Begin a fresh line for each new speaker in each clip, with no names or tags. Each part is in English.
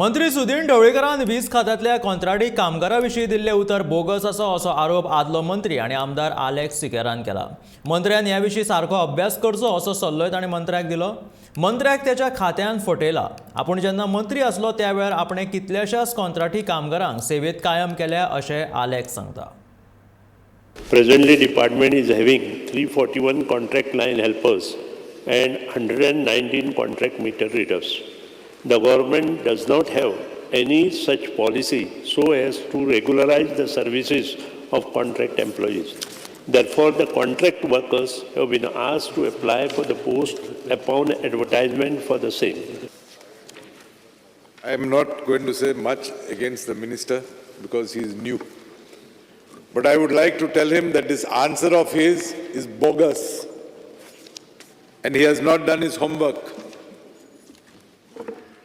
मंत्री सुदीन ढवळीकरान वीज खात्यातल्या कंत्राटी कामगारांविशीं दिल्लें उतर बोगस आसा असो आरोप आदलो मंत्री आनी आमदार आलेक्स सिकेरान केला। मंत्र्यान ह्या विशीं सारको अभ्यास करचो असो सल्लोय ताणें मंत्र्याक दिलो। मंत्र्याक त्याच्या खात्यान फटयला। आपूण जेन्ना मंत्री आसलो त्या वेळार आपणे कितल्याशाच कंत्राटी कामगारांक सेवेत कायम केल्या अशें आलेक्स सांगता।
Presently, department is having 341 contract line helpers and 119 contract meter readers. The government does not have any such policy so as to regularize the services of contract employees. Therefore, the contract workers have been asked to apply for the post upon advertisement for the same.
I am not going to say much against the minister because he is new. But I would like to tell him that this answer of his is bogus and he has not done his homework.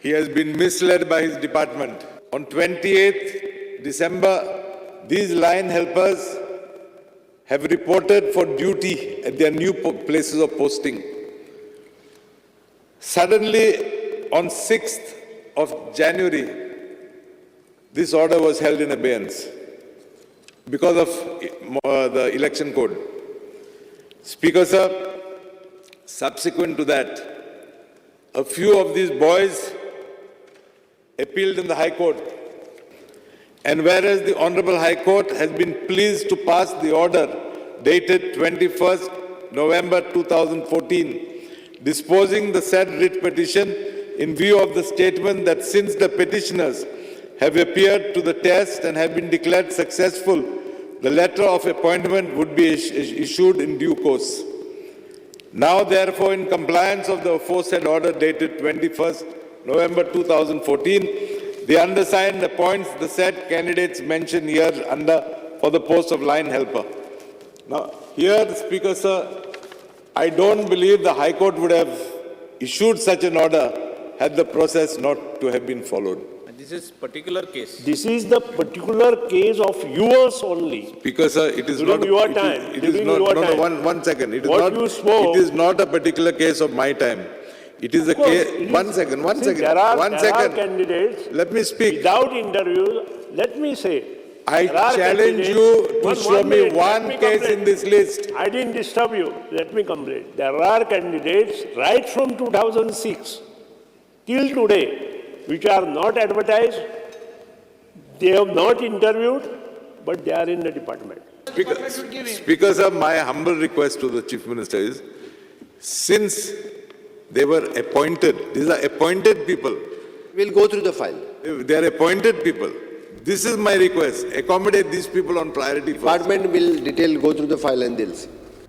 He has been misled by his department. On 28th December, these line helpers have reported for duty at their new places of posting. Suddenly, on 6th of January, this order was held in abeyance because of the election code. Speaker sir, subsequent to that, a few of these boys appealed in the High Court. And whereas the Honorable High Court has been pleased to pass the order dated 21st November 2014, disposing the said writ petition in view of the statement that since the petitioners have appeared to the test and have been declared successful, the letter of appointment would be issued in due course. Now, therefore, in compliance of the aforesaid order dated 21st November 2014, the undersigned appoints the said candidates mentioned here under for the post of line helper. Now, here, Speaker sir, I don't believe the High Court would have issued such an order had the process not to have been followed.
This is particular case.
This is the particular case of yours only.
Speaker sir, it is
During
not
your time.
It is
During
not.
your
No, no.
time.
One second. It is
What
not.
you spoke-
It is not a particular case of my time. It is a
course,
case.
it is-
One second. One
See,
second.
there are
Candidates. Let me speak.
without interviews. Let me say.
I
there are
challenge
candidates-
you to
One
show me
minute, let
one
me
case
complete.
in this list.
I didn't disturb you. Let me complete. There are candidates right from 2006 till today which are not advertised. They have not interviewed, but they are in the department.
Speaker sir, my humble request to the Chief Minister is, since they were appointed, these are appointed people.
We'll go through the file.
They are appointed people. This is my request. Accommodate these people on priority first.
Department will go through the file and they'll see.